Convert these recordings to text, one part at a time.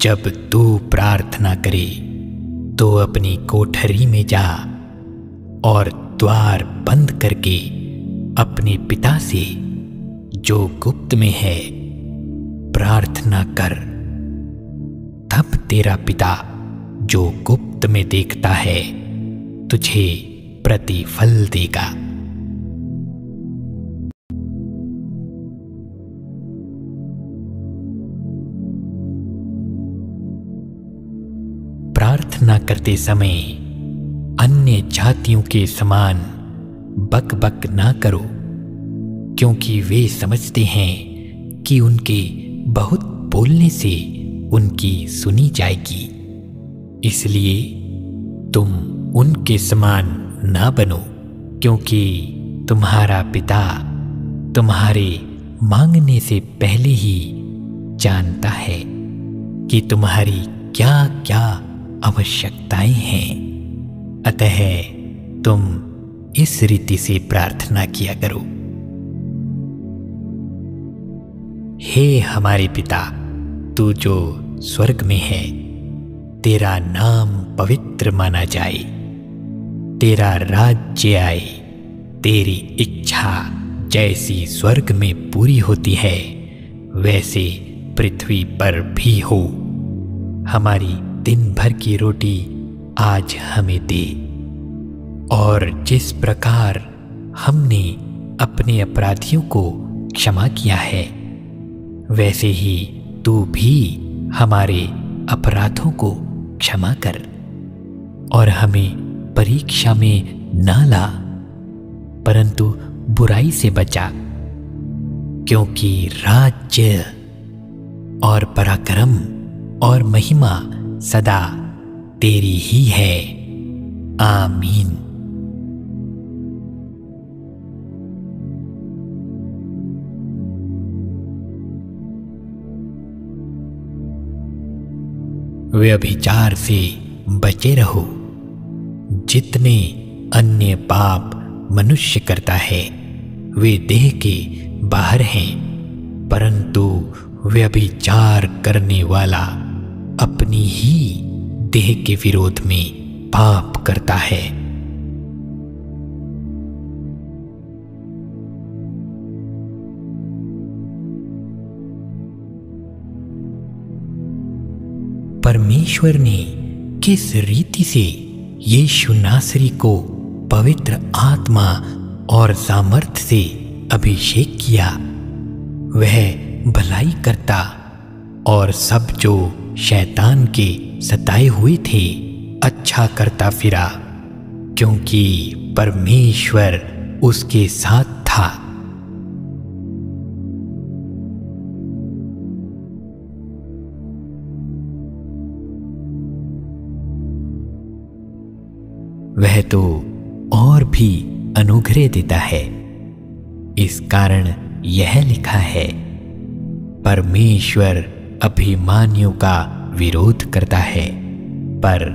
जब तू प्रार्थना करे तो अपनी कोठरी में जा और द्वार बंद करके अपने पिता से जो गुप्त में है प्रार्थना कर। तब तेरा पिता जो गुप्त में देखता है तुझे प्रतिफल देगा। प्रार्थना करते समय अन्य जातियों के समान बक बक ना करो, क्योंकि वे समझते हैं कि उनके बहुत बोलने से उनकी सुनी जाएगी। इसलिए तुम उनके समान ना बनो, क्योंकि तुम्हारा पिता तुम्हारे मांगने से पहले ही जानता है कि तुम्हारी क्या क्या आवश्यकताएं हैं। अतः तुम इस रीति से प्रार्थना किया करो। हे हमारे पिता, तू जो स्वर्ग में है, तेरा नाम पवित्र माना जाए, तेरा राज्य आए, तेरी इच्छा जैसी स्वर्ग में पूरी होती है वैसे पृथ्वी पर भी हो। हमारी दिन भर की रोटी आज हमें दे, और जिस प्रकार हमने अपने अपराधियों को क्षमा किया है वैसे ही तू भी हमारे अपराधों को क्षमा कर, और हमें परीक्षा में ना ला परंतु बुराई से बचा, क्योंकि राज्य और पराक्रम और महिमा सदा तेरी ही है। आमीन। व्यभिचार से बचे रहो। जितने अन्य पाप मनुष्य करता है वे देह के बाहर हैं, परंतु व्यभिचार करने वाला अपनी ही देह के विरोध में पाप करता है। परमेश्वर ने किस रीति से यीशु नासरी को पवित्र आत्मा और सामर्थ्य से अभिषेक किया, वह भलाई करता और सब जो शैतान के सताए हुए थे अच्छा करता फिरा, क्योंकि परमेश्वर उसके साथ था। वह तो और भी अनुग्रह देता है। इस कारण यह लिखा है, परमेश्वर अभिमानियों का विरोध करता है पर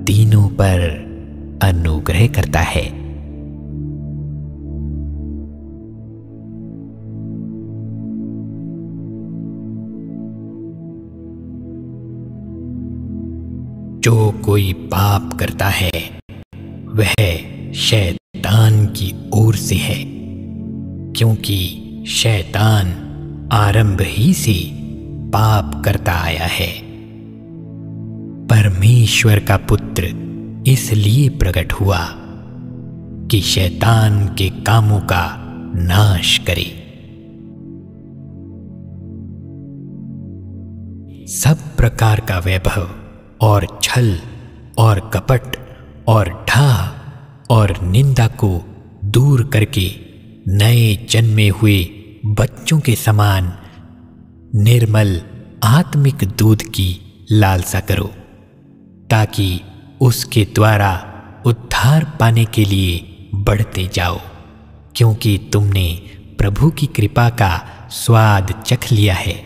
दीनों पर अनुग्रह करता है। जो कोई पाप करता है वह शैतान की ओर से है, क्योंकि शैतान आरंभ ही से पाप करता आया है। परमेश्वर का पुत्र इसलिए प्रकट हुआ कि शैतान के कामों का नाश करे। सब प्रकार का वैभव और छल और कपट और ढाह और निंदा को दूर करके नए जन्मे हुए बच्चों के समान निर्मल आत्मिक दूध की लालसा करो, ताकि उसके द्वारा उद्धार पाने के लिए बढ़ते जाओ, क्योंकि तुमने प्रभु की कृपा का स्वाद चख लिया है।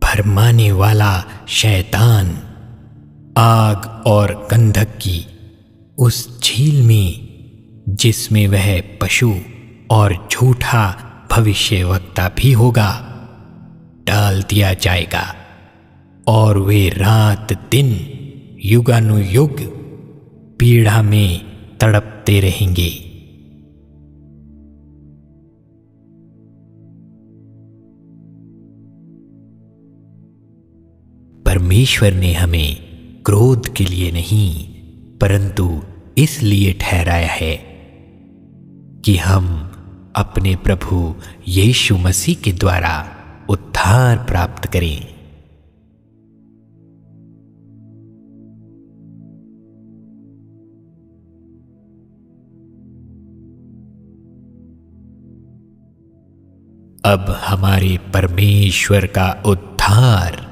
भरमाने वाला शैतान आग और गंधक की उस झील में जिसमें वह पशु और झूठा भविष्यवक्ता भी होगा डाल दिया जाएगा, और वे रात दिन युगानुयुग पीड़ा में तड़पते रहेंगे। परमेश्वर ने हमें क्रोध के लिए नहीं परंतु इसलिए ठहराया है कि हम अपने प्रभु यीशु मसीह के द्वारा उद्धार प्राप्त करें। अब हमारे परमेश्वर का उद्धार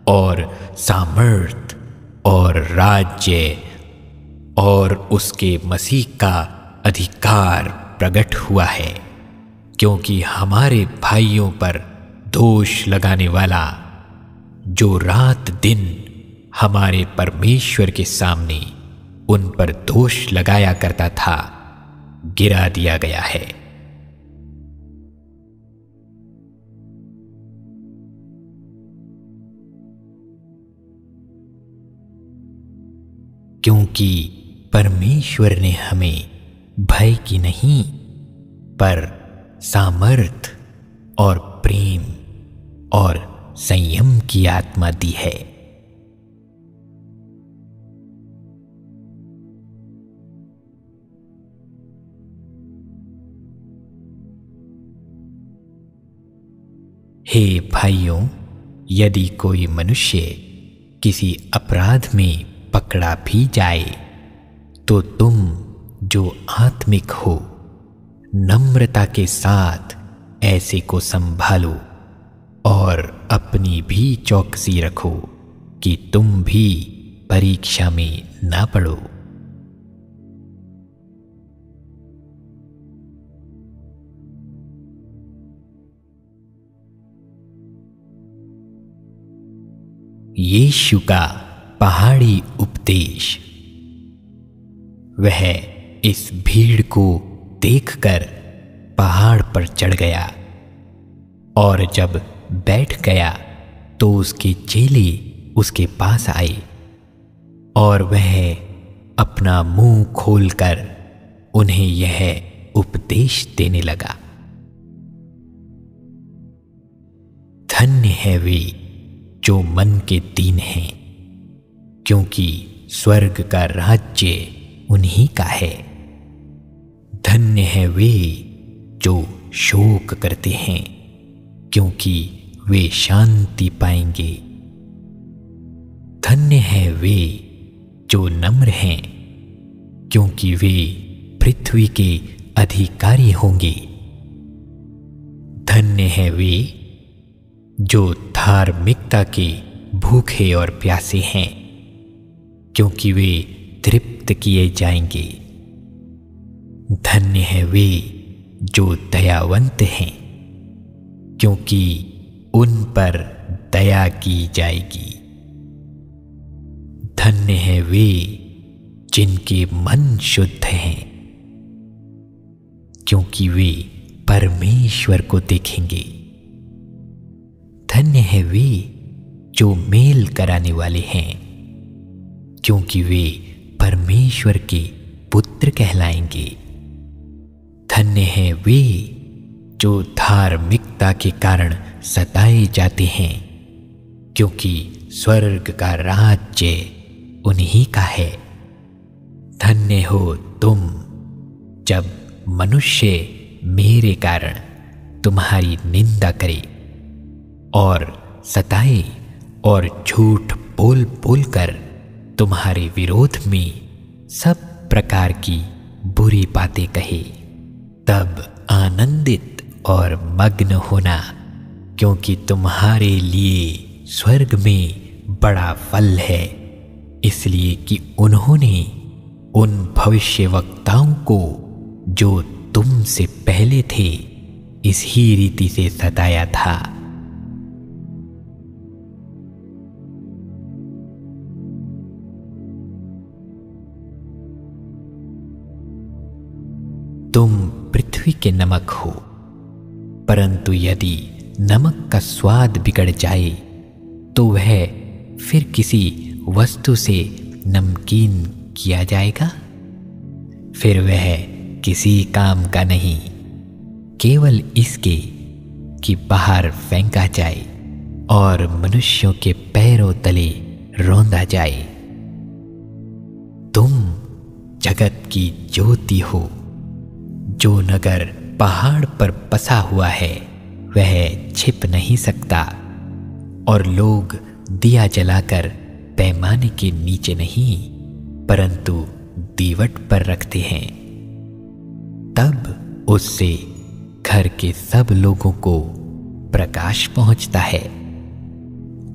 और सामर्थ और राज्य और उसके मसीह का अधिकार प्रकट हुआ है, क्योंकि हमारे भाइयों पर दोष लगाने वाला, जो रात दिन हमारे परमेश्वर के सामने उन पर दोष लगाया करता था, गिरा दिया गया है। क्योंकि परमेश्वर ने हमें भय की नहीं पर सामर्थ और प्रेम और संयम की आत्मा दी है। हे भाइयों, यदि कोई मनुष्य किसी अपराध में पकड़ा भी जाए तो तुम जो आत्मिक हो नम्रता के साथ ऐसे को संभालो और अपनी भी चौकसी रखो कि तुम भी परीक्षा में ना पड़ो। यीशु का पहाड़ी उपदेश। वह इस भीड़ को देखकर पहाड़ पर चढ़ गया और जब बैठ गया तो उसके चेले उसके पास आए और वह अपना मुंह खोलकर उन्हें यह उपदेश देने लगा। धन्य है वे जो मन के दीन हैं, क्योंकि स्वर्ग का राज्य उन्हीं का है। धन्य है वे जो शोक करते हैं, क्योंकि वे शांति पाएंगे। धन्य है वे जो नम्र हैं, क्योंकि वे पृथ्वी के अधिकारी होंगे। धन्य है वे जो धार्मिकता के भूखे और प्यासे हैं, क्योंकि वे तृप्त किए जाएंगे। धन्य है वे जो दयावंत हैं, क्योंकि उन पर दया की जाएगी। धन्य है वे जिनके मन शुद्ध हैं, क्योंकि वे परमेश्वर को देखेंगे। धन्य है वे जो मेल कराने वाले हैं, क्योंकि वे परमेश्वर के पुत्र कहलाएंगे। धन्य है वे जो धार्मिकता के कारण सताए जाते हैं, क्योंकि स्वर्ग का राज्य उन्हीं का है। धन्य हो तुम जब मनुष्य मेरे कारण तुम्हारी निंदा करे और सताए और झूठ बोल बोल कर तुम्हारे विरोध में सब प्रकार की बुरी बातें कहे। तब आनंदित और मग्न होना, क्योंकि तुम्हारे लिए स्वर्ग में बड़ा फल है, इसलिए कि उन्होंने उन भविष्यवक्ताओं को जो तुमसे पहले थे इसी रीति से सताया था। तुम पृथ्वी के नमक हो, परंतु यदि नमक का स्वाद बिगड़ जाए तो वह फिर किसी वस्तु से नमकीन किया जाएगा, फिर वह किसी काम का नहीं, केवल इसके कि बाहर फेंका जाए और मनुष्यों के पैरों तले रौंदा जाए। तुम जगत की ज्योति हो। जो नगर पहाड़ पर बसा हुआ है वह छिप नहीं सकता, और लोग दिया जलाकर पैमाने के नीचे नहीं परंतु दीवट पर रखते हैं, तब उससे घर के सब लोगों को प्रकाश पहुंचता है।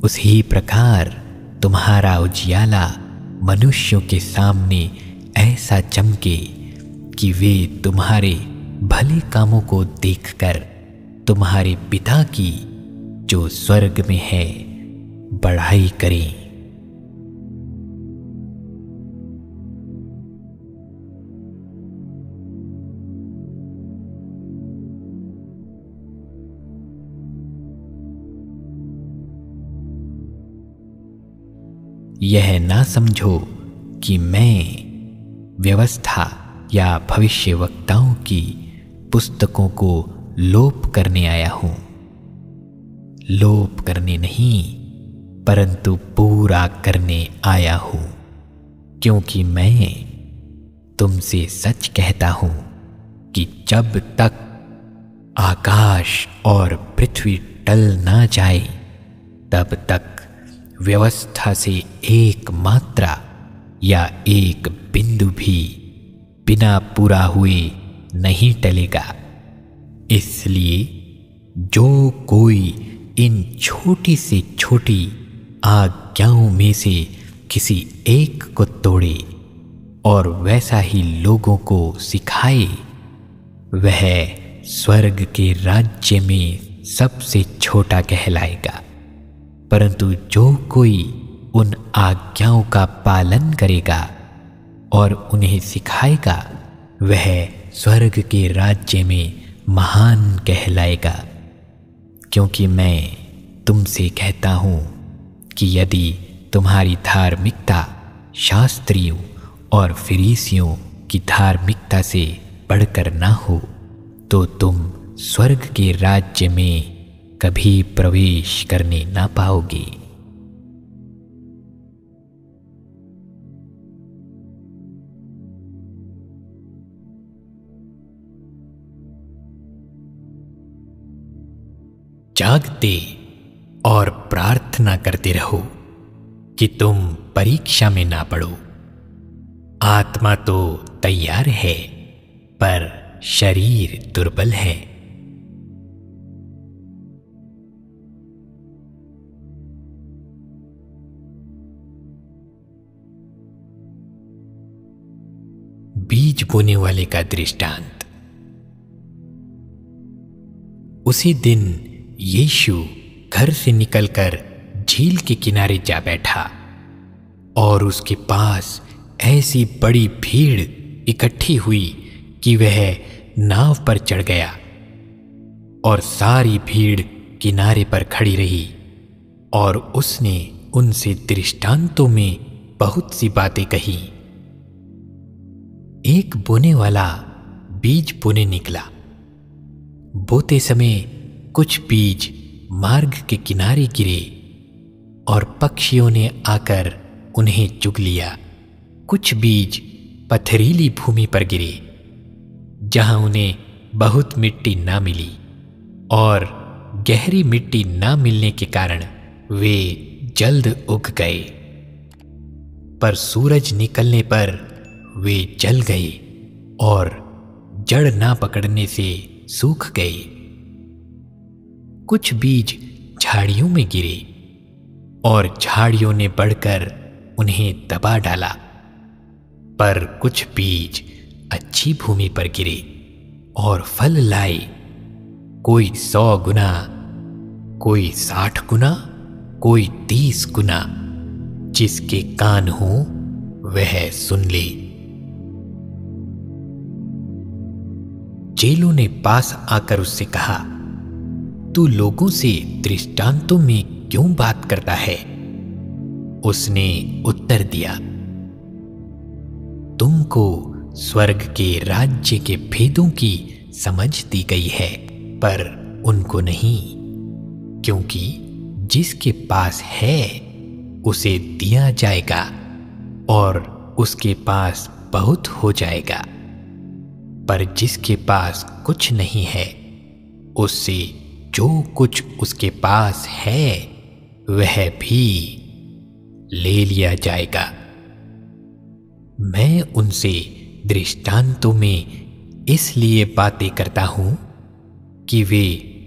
उसी प्रकार तुम्हारा उजियाला मनुष्यों के सामने ऐसा चमके कि वे तुम्हारे भले कामों को देखकर तुम्हारे पिता की जो स्वर्ग में है बढ़ाई करें। यह ना समझो कि मैं व्यवस्था या भविष्यवक्ताओं की पुस्तकों को लोप करने आया हूं। लोप करने नहीं परंतु पूरा करने आया हूं, क्योंकि मैं तुमसे सच कहता हूं कि जब तक आकाश और पृथ्वी टल ना जाए तब तक व्यवस्था से एक मात्रा या एक बिंदु भी बिना पूरा हुए नहीं टलेगा। इसलिए जो कोई इन छोटी से छोटी आज्ञाओं में से किसी एक को तोड़े और वैसा ही लोगों को सिखाए, वह स्वर्ग के राज्य में सबसे छोटा कहलाएगा। परंतु जो कोई उन आज्ञाओं का पालन करेगा और उन्हें सिखाएगा, वह स्वर्ग के राज्य में महान कहलाएगा। क्योंकि मैं तुमसे कहता हूं कि यदि तुम्हारी धार्मिकता शास्त्रियों और फरीसियों की धार्मिकता से बढ़कर ना हो तो तुम स्वर्ग के राज्य में कभी प्रवेश करने ना पाओगे। जागते और प्रार्थना करते रहो कि तुम परीक्षा में ना पड़ो। आत्मा तो तैयार है पर शरीर दुर्बल है। बीज बोने वाले का दृष्टांत। उसी दिन यीशु घर से निकलकर झील के किनारे जा बैठा और उसके पास ऐसी बड़ी भीड़ इकट्ठी हुई कि वह नाव पर चढ़ गया और सारी भीड़ किनारे पर खड़ी रही और उसने उनसे दृष्टांतों में बहुत सी बातें कही। एक बोने वाला बीज बोने निकला। बोते समय कुछ बीज मार्ग के किनारे गिरे और पक्षियों ने आकर उन्हें चुग लिया। कुछ बीज पथरीली भूमि पर गिरे जहां उन्हें बहुत मिट्टी ना मिली, और गहरी मिट्टी ना मिलने के कारण वे जल्द उग गए। पर सूरज निकलने पर वे जल गए और जड़ ना पकड़ने से सूख गए। कुछ बीज झाड़ियों में गिरे और झाड़ियों ने बढ़कर उन्हें दबा डाला। पर कुछ बीज अच्छी भूमि पर गिरे और फल लाए, कोई 100 गुना, कोई 60 गुना, कोई 30 गुना। जिसके कान हो वह सुन ले। चेलों ने पास आकर उससे कहा, तू लोगों से दृष्टांतों में क्यों बात करता है? उसने उत्तर दिया, तुमको स्वर्ग के राज्य के भेदों की समझ दी गई है, पर उनको नहीं, क्योंकि जिसके पास है उसे दिया जाएगा और उसके पास बहुत हो जाएगा, पर जिसके पास कुछ नहीं है उससे जो कुछ उसके पास है वह भी ले लिया जाएगा। मैं उनसे दृष्टांतों में इसलिए बातें करता हूं कि वे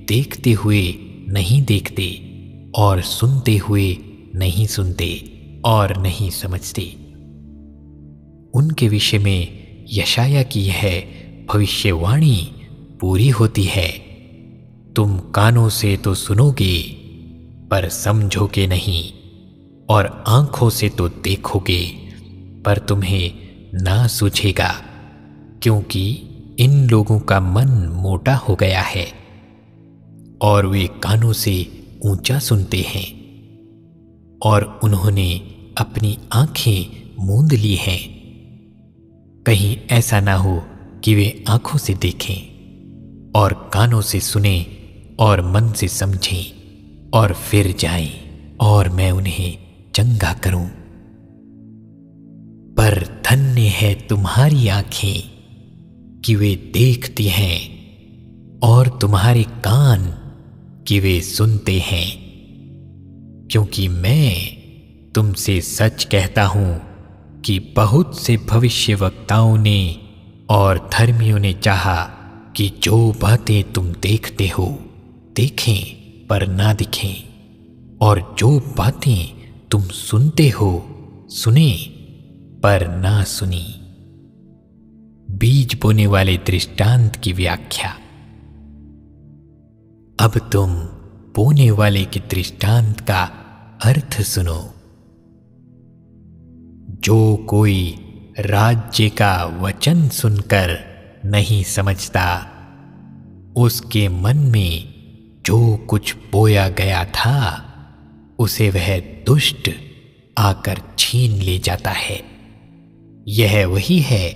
देखते हुए नहीं देखते और सुनते हुए नहीं सुनते और नहीं समझते। उनके विषय में यशाया की है भविष्यवाणी पूरी होती है, तुम कानों से तो सुनोगे पर समझोगे नहीं, और आंखों से तो देखोगे पर तुम्हें ना सूझेगा, क्योंकि इन लोगों का मन मोटा हो गया है और वे कानों से ऊंचा सुनते हैं और उन्होंने अपनी आंखें मूंद ली हैं। कहीं ऐसा ना हो कि वे आंखों से देखें और कानों से सुनें और मन से समझें और फिर जाएं और मैं उन्हें चंगा करूं। पर धन्य है तुम्हारी आंखें कि वे देखती हैं और तुम्हारे कान कि वे सुनते हैं, क्योंकि मैं तुमसे सच कहता हूं कि बहुत से भविष्यवक्ताओं ने और धर्मियों ने चाहा कि जो बातें तुम देखते हो देखें पर ना दिखें, और जो बातें तुम सुनते हो सुने पर ना सुनी। बीज बोने वाले दृष्टांत की व्याख्या। अब तुम बोने वाले के दृष्टांत का अर्थ सुनो। जो कोई राज्य का वचन सुनकर नहीं समझता, उसके मन में जो कुछ बोया गया था उसे वह दुष्ट आकर छीन ले जाता है। यह वही है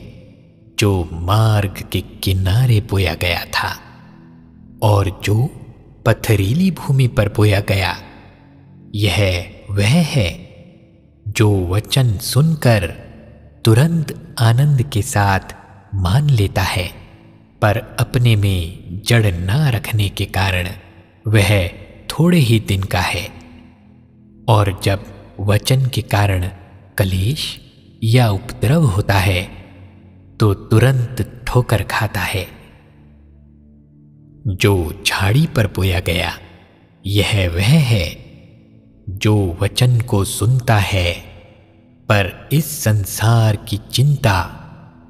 जो मार्ग के किनारे बोया गया था, और जो पथरीली भूमि पर बोया गया यह वह है जो वचन सुनकर तुरंत आनंद के साथ मान लेता है, पर अपने में जड़ ना रखने के कारण वह थोड़े ही दिन का है, और जब वचन के कारण कलेश या उपद्रव होता है तो तुरंत ठोकर खाता है। जो झाड़ी पर बोया गया यह वह है जो वचन को सुनता है, पर इस संसार की चिंता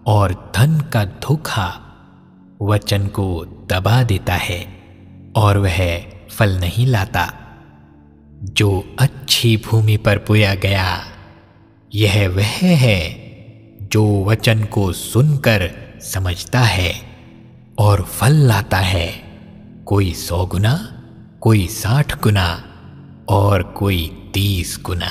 और धन का धोखा वचन को दबा देता है और वह फल नहीं लाता। जो अच्छी भूमि पर बोया गया यह वह है जो वचन को सुनकर समझता है और फल लाता है, कोई 100 गुना, कोई 60 गुना और कोई 30 गुना।